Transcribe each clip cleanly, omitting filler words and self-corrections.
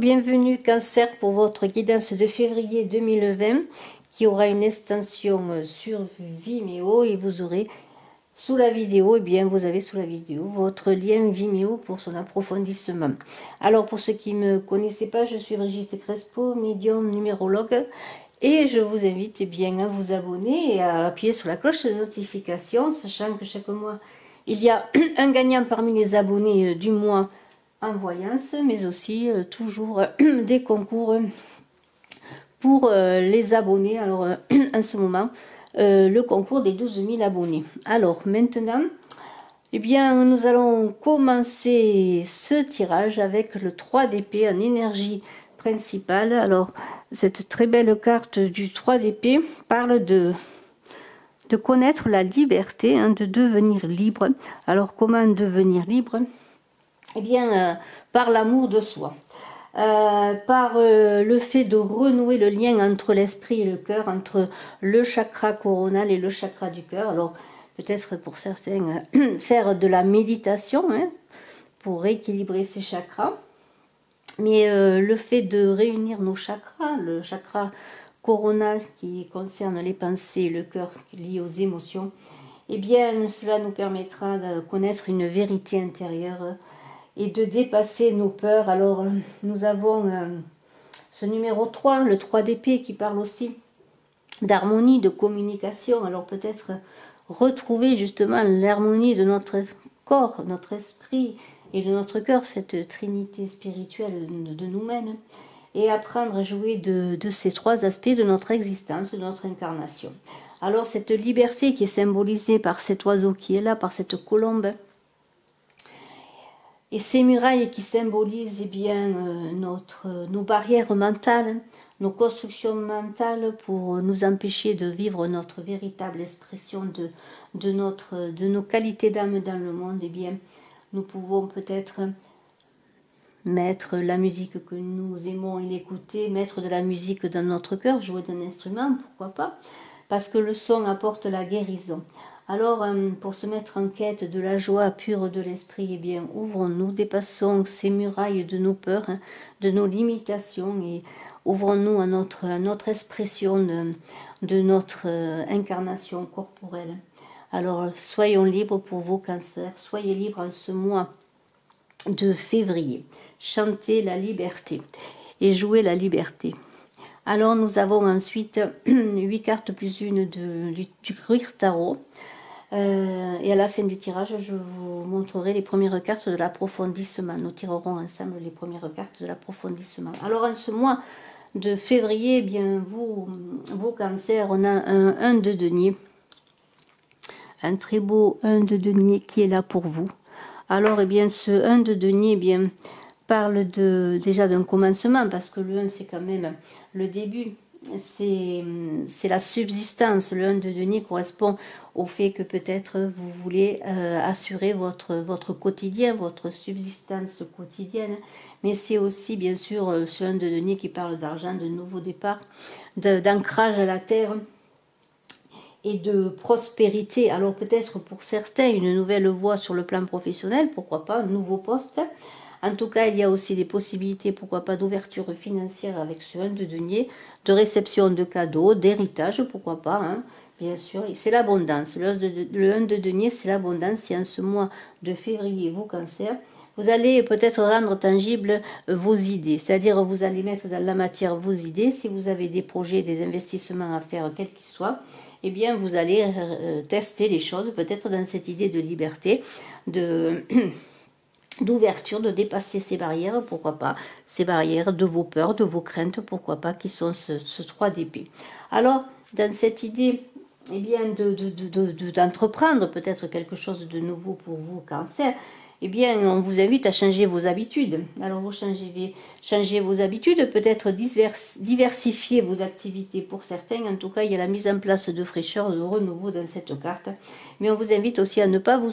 bienvenue Cancer pour votre guidance de février 2020 qui aura une extension sur Vimeo et vous aurez sous la vidéo, vous avez sous la vidéo votre lien Vimeo pour son approfondissement. Alors pour ceux qui ne me connaissaient pas, je suis Brigitte Crespo, médium numérologue et je vous invite à vous abonner et à appuyer sur la cloche de notification, sachant que chaque mois il y a un gagnant parmi les abonnés du mois en voyance, mais aussi toujours des concours pour les abonnés. Alors en ce moment, le concours des 12 000 abonnés. Alors maintenant, nous allons commencer ce tirage avec le 3 d'épée en énergie principale. Alors cette très belle carte du 3 d'épée parle de connaître la liberté, de devenir libre. Alors comment devenir libre? Par l'amour de soi, par le fait de renouer le lien entre l'esprit et le cœur, entre le chakra coronal et le chakra du cœur. Alors peut-être pour certains faire de la méditation pour rééquilibrer ces chakras, mais le fait de réunir nos chakras, le chakra coronal qui concerne les pensées, le cœur lié aux émotions, cela nous permettra de connaître une vérité intérieure et de dépasser nos peurs. Alors nous avons ce numéro 3, le 3 d'épée, qui parle aussi d'harmonie, de communication. Alors peut-être retrouver justement l'harmonie de notre corps, notre esprit et de notre cœur, cette trinité spirituelle de nous-mêmes, et apprendre à jouer de ces trois aspects de notre existence, de notre incarnation. Alors cette liberté qui est symbolisée par cet oiseau qui est là, par cette colombe, et ces murailles qui symbolisent nos barrières mentales, nos constructions mentales pour nous empêcher de vivre notre véritable expression de nos qualités d'âme dans le monde. Nous pouvons peut-être mettre la musique que nous aimons et l'écouter, mettre de la musique dans notre cœur, jouer d'un instrument, pourquoi pas, parce que le son apporte la guérison. Alors, pour se mettre en quête de la joie pure de l'esprit, ouvrons-nous, dépassons ces murailles de nos peurs, de nos limitations, et ouvrons-nous à notre expression de notre incarnation corporelle. Alors, soyons libres pour vos cancers, soyez libres en ce mois de février. Chantez la liberté et jouez la liberté. Alors, nous avons ensuite 8 cartes plus une du Cuir Tarot. Et à la fin du tirage, je vous montrerai les premières cartes de l'approfondissement. Nous tirerons ensemble les premières cartes de l'approfondissement. Alors en ce mois de février, vos cancers, on a un 1 de denier. Un très beau 1 de denier qui est là pour vous. Alors ce 1 de denier parle déjà d'un commencement, parce que le 1 c'est quand même le début. C'est la subsistance. Le 1 de denier correspond au fait que peut-être vous voulez assurer votre quotidien, votre subsistance quotidienne, mais c'est aussi bien sûr ce 1 de denier qui parle d'argent, de nouveau départ, d'ancrage à la terre et de prospérité. Alors peut-être pour certains une nouvelle voie sur le plan professionnel, pourquoi pas un nouveau poste. En tout cas, il y a aussi des possibilités, pourquoi pas, d'ouverture financière avec ce 1 de denier, de réception de cadeaux, d'héritage, pourquoi pas, bien sûr. C'est l'abondance. Le 1 de denier, c'est l'abondance. Et en ce mois de février, vos cancers, vous allez peut-être rendre tangible vos idées. C'est-à-dire, vous allez mettre dans la matière vos idées. Si vous avez des projets, des investissements à faire, quels qu'ils soient, vous allez tester les choses, peut-être dans cette idée de liberté, d'ouverture, de dépasser ces barrières, pourquoi pas, ces barrières de vos peurs, de vos craintes, pourquoi pas, qui sont ce 3 d'épée. Alors, dans cette idée, d'entreprendre peut-être quelque chose de nouveau pour vous, Cancer, on vous invite à changer vos habitudes. Alors, vous changez vos habitudes, peut-être diversifier vos activités pour certains. En tout cas, il y a la mise en place de fraîcheur, de renouveau dans cette carte. Mais on vous invite aussi à ne pas vous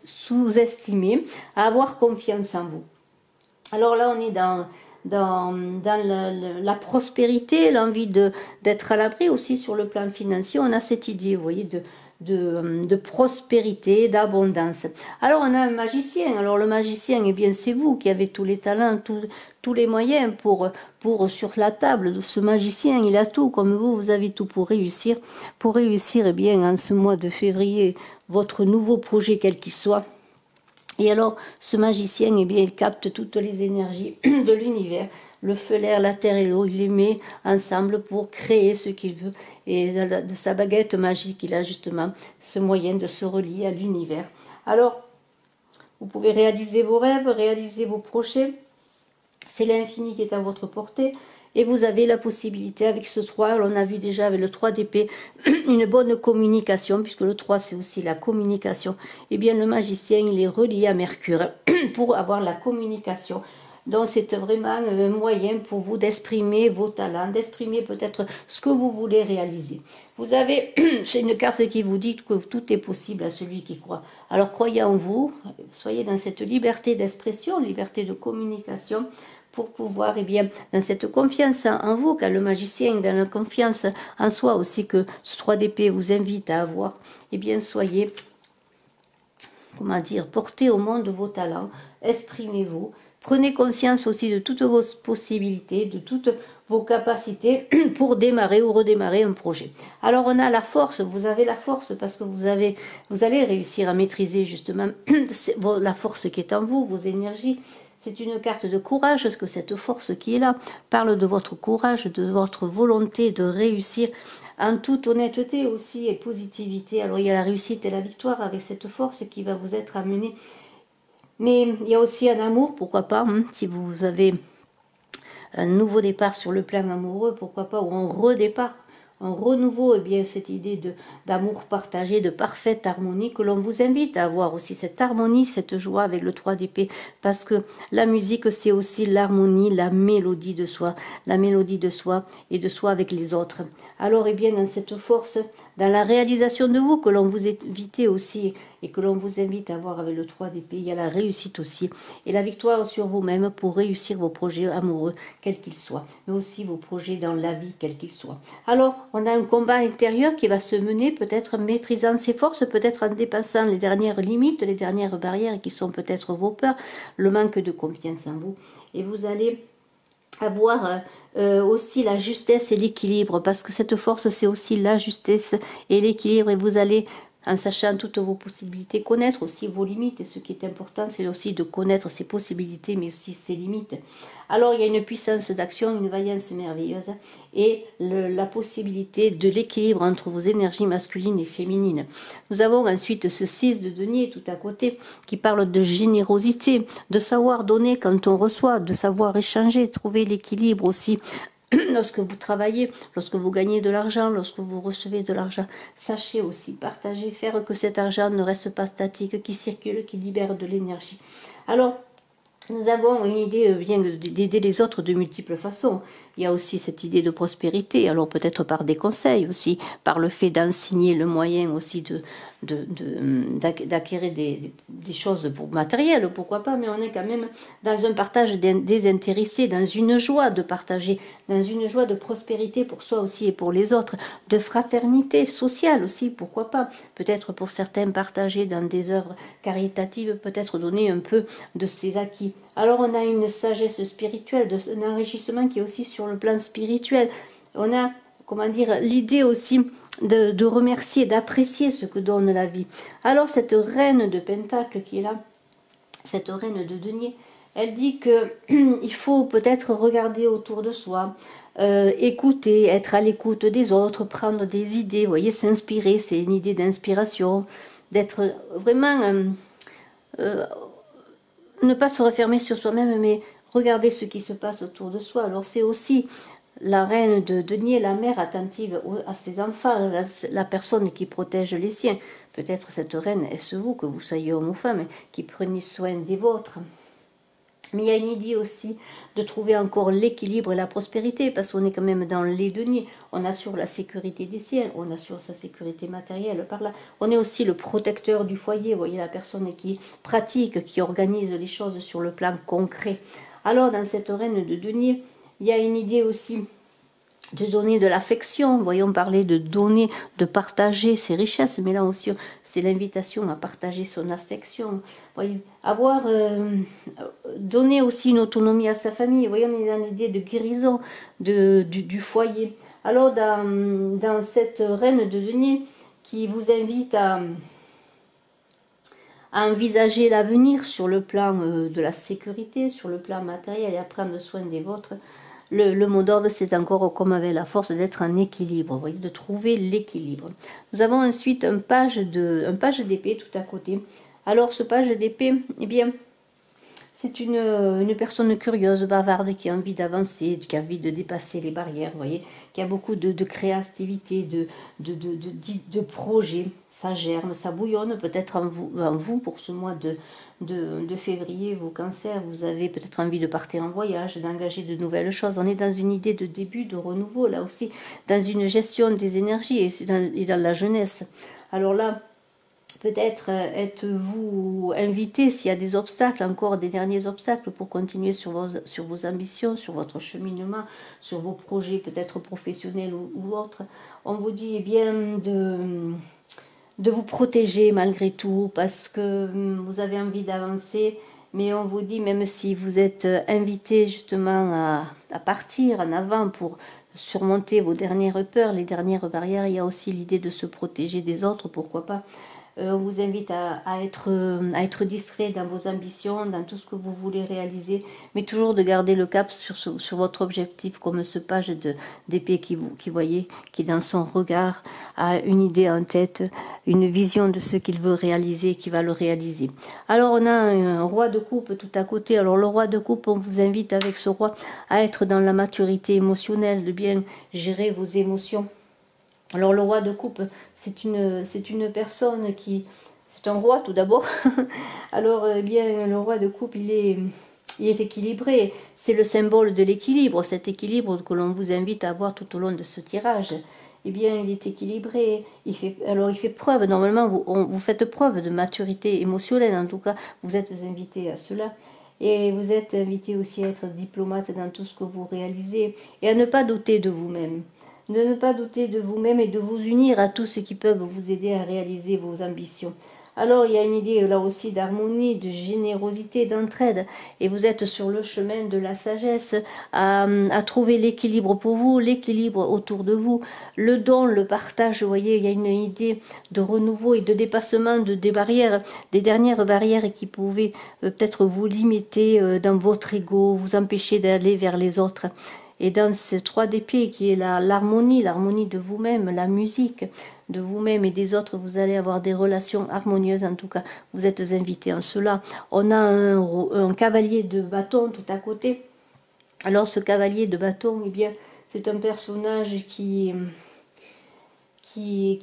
sous-estimer, à avoir confiance en vous. Alors là, on est dans la prospérité, l'envie d'être à l'abri aussi sur le plan financier. On a cette idée, vous voyez, de prospérité, d'abondance. Alors on a un magicien. Alors le magicien, eh bien c'est vous qui avez tous les talents, tous les moyens pour sur la table. Ce magicien, il a tout, comme vous avez tout pour réussir. Pour réussir, eh bien, en ce mois de février, votre nouveau projet, quel qu'il soit. Et alors, ce magicien, eh bien, il capte toutes les énergies de l'univers, le feu, l'air, la terre et l'eau, il les met ensemble pour créer ce qu'il veut. Et de sa baguette magique, il a justement ce moyen de se relier à l'univers. Alors, vous pouvez réaliser vos rêves, réaliser vos projets. C'est l'infini qui est à votre portée. Et vous avez la possibilité avec ce 3, on a vu déjà avec le 3 d'épée, une bonne communication, puisque le 3 c'est aussi la communication. Eh bien le magicien il est relié à Mercure pour avoir la communication. Donc c'est vraiment un moyen pour vous d'exprimer vos talents, d'exprimer peut-être ce que vous voulez réaliser. Vous avez une carte qui vous dit que tout est possible à celui qui croit. Alors croyez en vous, soyez dans cette liberté d'expression, liberté de communication, pour pouvoir, eh bien, dans cette confiance en vous, car le magicien, dans la confiance en soi aussi que ce 3 d'épée vous invite à avoir, eh bien, soyez, comment dire, portez au monde vos talents, exprimez-vous, prenez conscience aussi de toutes vos possibilités, de toutes vos capacités pour démarrer ou redémarrer un projet. Alors on a la force, vous avez la force parce que vous allez réussir à maîtriser justement la force qui est en vous, vos énergies. C'est une carte de courage, parce que cette force qui est là parle de votre courage, de votre volonté de réussir en toute honnêteté aussi et positivité. Alors il y a la réussite et la victoire avec cette force qui va vous être amenée. Mais il y a aussi un amour, pourquoi pas, si vous avez un nouveau départ sur le plan amoureux, pourquoi pas, ou un redépart, un renouveau, et bien cette idée d'amour partagé, de parfaite harmonie, que l'on vous invite à avoir aussi cette harmonie, cette joie avec le 3 d'épée, parce que la musique c'est aussi l'harmonie, la mélodie de soi et de soi avec les autres. Alors et bien dans cette force, dans la réalisation de vous, que l'on vous invite aussi et que l'on vous invite à voir avec le 3 d'épée, il y a la réussite aussi et la victoire sur vous-même pour réussir vos projets amoureux, quels qu'ils soient, mais aussi vos projets dans la vie, quels qu'ils soient. Alors, on a un combat intérieur qui va se mener, peut-être maîtrisant ses forces, peut-être en dépassant les dernières limites, les dernières barrières qui sont peut-être vos peurs, le manque de confiance en vous. Et vous allez avoir aussi la justesse et l'équilibre, parce que cette force c'est aussi la justesse et l'équilibre, et vous allez, en sachant toutes vos possibilités, connaître aussi vos limites, et ce qui est important c'est aussi de connaître ses possibilités mais aussi ses limites. Alors il y a une puissance d'action, une vaillance merveilleuse et la possibilité de l'équilibre entre vos énergies masculines et féminines. Nous avons ensuite ce 6 de denier tout à côté qui parle de générosité, de savoir donner quand on reçoit, de savoir échanger, trouver l'équilibre aussi. Lorsque vous travaillez, lorsque vous gagnez de l'argent, lorsque vous recevez de l'argent, sachez aussi partager, faire que cet argent ne reste pas statique, qui circule, qui libère de l'énergie. Alors, nous avons une idée bien d'aider les autres de multiples façons. Il y a aussi cette idée de prospérité, alors peut-être par des conseils aussi, par le fait d'enseigner le moyen aussi d'acquérir des choses matérielles, pourquoi pas, mais on est quand même dans un partage désintéressé, dans une joie de partager, dans une joie de prospérité pour soi aussi et pour les autres, de fraternité sociale aussi, pourquoi pas, peut-être pour certains partager dans des œuvres caritatives, peut-être donner un peu de ses acquis. Alors on a une sagesse spirituelle, un enrichissement qui est aussi sur le plan spirituel. On a, comment dire, l'idée aussi de remercier, d'apprécier ce que donne la vie. Alors cette reine de Pentacle qui est là, cette reine de denier, elle dit que il faut peut-être regarder autour de soi, écouter, être à l'écoute des autres, prendre des idées, vous voyez, s'inspirer, c'est une idée d'inspiration, d'être vraiment... ne pas se refermer sur soi-même, mais regarder ce qui se passe autour de soi. Alors c'est aussi la reine de denier, la mère attentive à ses enfants, la personne qui protège les siens. Peut-être cette reine, est-ce vous, que vous soyez homme ou femme, qui prenez soin des vôtres. Mais il y a une idée aussi de trouver encore l'équilibre et la prospérité, parce qu'on est quand même dans les deniers. On assure la sécurité des siens, on assure sa sécurité matérielle par là. On est aussi le protecteur du foyer, vous voyez, la personne qui pratique, qui organise les choses sur le plan concret. Alors, dans cette reine de denier, il y a une idée aussi de donner de l'affection. Voyons parler de donner, de partager ses richesses, mais là aussi c'est l'invitation à partager son affection. Voyez, avoir donner aussi une autonomie à sa famille. Voyons, on est dans l'idée de guérison du foyer. Alors dans cette reine de denier qui vous invite à envisager l'avenir sur le plan de la sécurité, sur le plan matériel et à prendre soin des vôtres. Le mot d'ordre, c'est encore comme avec la force d'être en équilibre, vous voyez, de trouver l'équilibre. Nous avons ensuite un page d'épée tout à côté. Alors ce page d'épée, eh bien, c'est une personne curieuse, bavarde, qui a envie d'avancer, qui a envie de dépasser les barrières, vous voyez, qui a beaucoup de créativité, de projets. Ça germe, ça bouillonne peut-être en vous pour ce mois de février, vos cancers, vous avez peut-être envie de partir en voyage, d'engager de nouvelles choses. On est dans une idée de début, de renouveau, là aussi, dans une gestion des énergies et dans la jeunesse. Alors là, peut-être êtes-vous invité, s'il y a des obstacles, encore des derniers obstacles pour continuer sur vos ambitions, sur votre cheminement, sur vos projets peut-être professionnels ou autres. On vous dit eh bien de vous protéger malgré tout parce que vous avez envie d'avancer, mais on vous dit même si vous êtes invité justement à partir en avant pour surmonter vos dernières peurs, les dernières barrières, il y a aussi l'idée de se protéger des autres, pourquoi pas. On vous invite à être distrait dans vos ambitions, dans tout ce que vous voulez réaliser, mais toujours de garder le cap sur votre objectif, comme ce page d'épée qui voyez, qui dans son regard a une idée en tête, une vision de ce qu'il veut réaliser, qui va le réaliser. Alors on a un roi de coupe tout à côté. Alors le roi de coupe, on vous invite avec ce roi à être dans la maturité émotionnelle, de bien gérer vos émotions. Alors le roi de coupe, c'est une personne qui... C'est un roi tout d'abord. Alors bien le roi de coupe, il est équilibré. C'est le symbole de l'équilibre, cet équilibre que l'on vous invite à avoir tout au long de ce tirage. Eh bien, il est équilibré. Il fait preuve, normalement, vous faites preuve de maturité émotionnelle. En tout cas, vous êtes invité à cela. Et vous êtes invité aussi à être diplomate dans tout ce que vous réalisez et à ne pas douter de vous-même. De ne pas douter de vous-même et de vous unir à tous ceux qui peuvent vous aider à réaliser vos ambitions. Alors il y a une idée là aussi d'harmonie, de générosité, d'entraide, et vous êtes sur le chemin de la sagesse à trouver l'équilibre pour vous, l'équilibre autour de vous, le don, le partage. Vous voyez, il y a une idée de renouveau et de dépassement des barrières, des dernières barrières qui pouvaient peut-être vous limiter dans votre ego, vous empêcher d'aller vers les autres. Et dans ces 3 d'épée qui est l'harmonie de vous-même, la musique de vous-même et des autres, vous allez avoir des relations harmonieuses. En tout cas, vous êtes invités en cela. On a un cavalier de bâton tout à côté. Alors ce cavalier de bâton, eh bien, c'est un personnage qui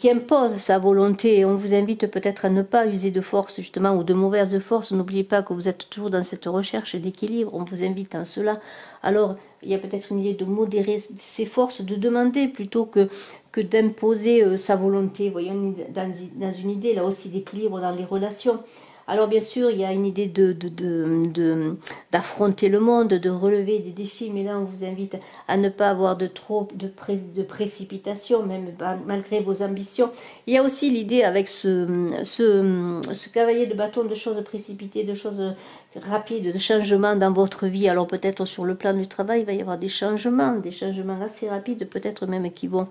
impose sa volonté. Et on vous invite peut-être à ne pas user de force, justement, ou de mauvaise force. N'oubliez pas que vous êtes toujours dans cette recherche d'équilibre. On vous invite en cela. Alors, il y a peut-être une idée de modérer ses forces, de demander plutôt que d'imposer sa volonté. Voyons, dans une idée, là aussi, d'équilibre dans les relations. Alors bien sûr, il y a une idée d'affronter le monde, de relever des défis, mais là on vous invite à ne pas avoir de précipitation, même malgré vos ambitions. Il y a aussi l'idée avec ce cavalier de bâton de choses précipitées, de choses rapides, de changements dans votre vie. Alors peut-être sur le plan du travail, il va y avoir des changements assez rapides, peut-être même qui vont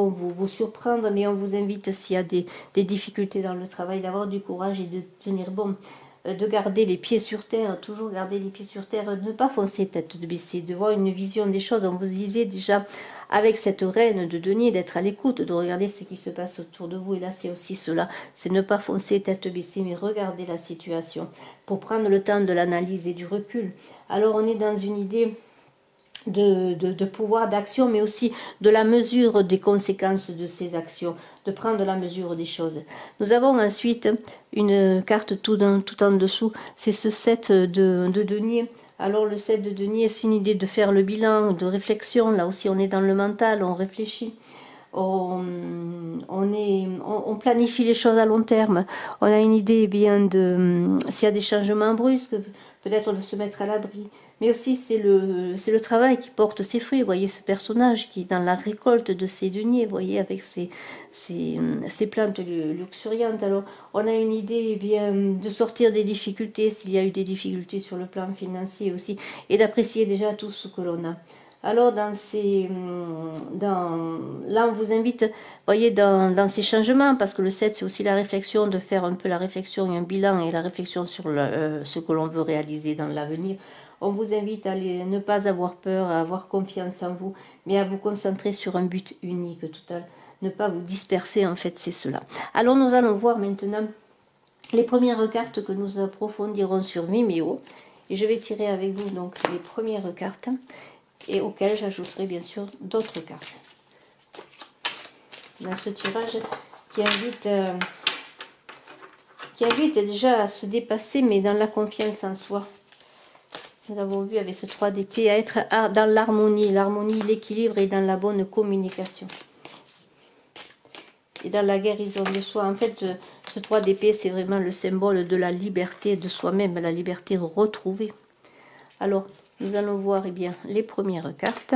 vous surprendre, mais on vous invite, s'il y a des difficultés dans le travail, d'avoir du courage et de tenir bon, de garder les pieds sur terre, toujours garder les pieds sur terre, de ne pas foncer tête de baissée, de voir une vision des choses. On vous disait déjà, avec cette reine de denier, d'être à l'écoute, de regarder ce qui se passe autour de vous, et là c'est aussi cela, c'est ne pas foncer tête baissée, mais regarder la situation, pour prendre le temps de l'analyse et du recul. Alors on est dans une idée de pouvoir d'action, mais aussi de la mesure des conséquences de ces actions, de prendre la mesure des choses. Nous avons ensuite une carte tout en dessous, c'est ce 7 de denier. Alors le 7 de denier, c'est une idée de faire le bilan, de réflexion. Là aussi on est dans le mental, on réfléchit. On planifie les choses à long terme. On a une idée bien s'il y a des changements brusques, peut-être de se mettre à l'abri, Mais aussi, c'est le travail qui porte ses fruits. Vous voyez ce personnage qui est dans la récolte de ses deniers, vous voyez, avec ses plantes luxuriantes. Alors, on a une idée eh bien, de sortir des difficultés, s'il y a eu des difficultés sur le plan financier aussi, et d'apprécier déjà tout ce que l'on a. Alors, là, on vous invite, voyez, dans ces changements, parce que le 7, c'est aussi la réflexion, de faire un peu la réflexion et un bilan, et la réflexion sur ce que l'on veut réaliser dans l'avenir. On vous invite à ne pas avoir peur, à avoir confiance en vous, mais à vous concentrer sur un but unique, total. Ne pas vous disperser, en fait, c'est cela. Alors, nous allons voir maintenant les premières cartes que nous approfondirons sur Vimeo. Et je vais tirer avec vous donc les premières cartes, et auxquelles j'ajouterai bien sûr d'autres cartes. Dans ce tirage qui invite déjà à se dépasser, mais dans la confiance en soi. Nous avons vu avec ce 3 d'épée à être dans l'harmonie, l'équilibre et dans la bonne communication. Et dans la guérison de soi. En fait, ce 3 d'épée, c'est vraiment le symbole de la liberté de soi-même, la liberté retrouvée. Alors, nous allons voir eh bien, les premières cartes.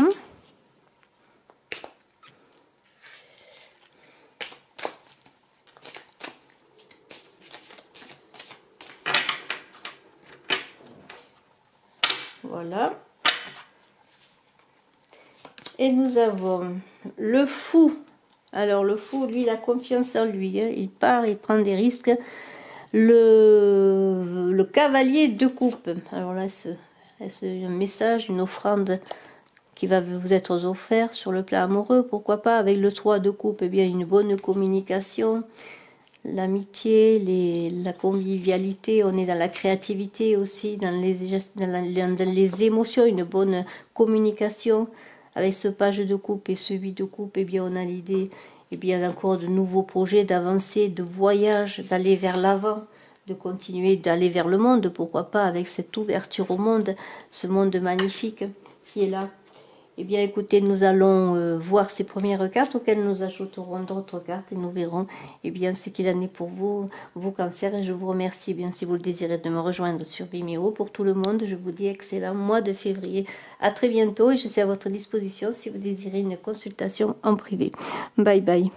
Voilà. Et nous avons le fou. Alors le fou, lui, il a confiance en lui. Hein. Il part, il prend des risques. Le cavalier de coupe. Alors là, c'est un message, une offrande qui va vous être offert sur le plan amoureux. Pourquoi pas avec le 3 de coupe, eh bien une bonne communication. L'amitié, la convivialité, on est dans la créativité aussi, dans les émotions, une bonne communication. Avec ce page de coupe et ce 8 de coupe, eh bien on a l'idée eh bien encore de nouveaux projets, d'avancer, de voyage, d'aller vers l'avant, de continuer d'aller vers le monde, pourquoi pas avec cette ouverture au monde, ce monde magnifique qui est là. Eh bien écoutez, nous allons voir ces premières cartes auxquelles nous ajouterons d'autres cartes et nous verrons eh bien, ce qu'il en est pour vous, vous Cancer. Et je vous remercie bien si vous le désirez de me rejoindre sur Vimeo. Pour tout le monde, je vous dis excellent mois de février. À très bientôt et je suis à votre disposition si vous désirez une consultation en privé. Bye bye.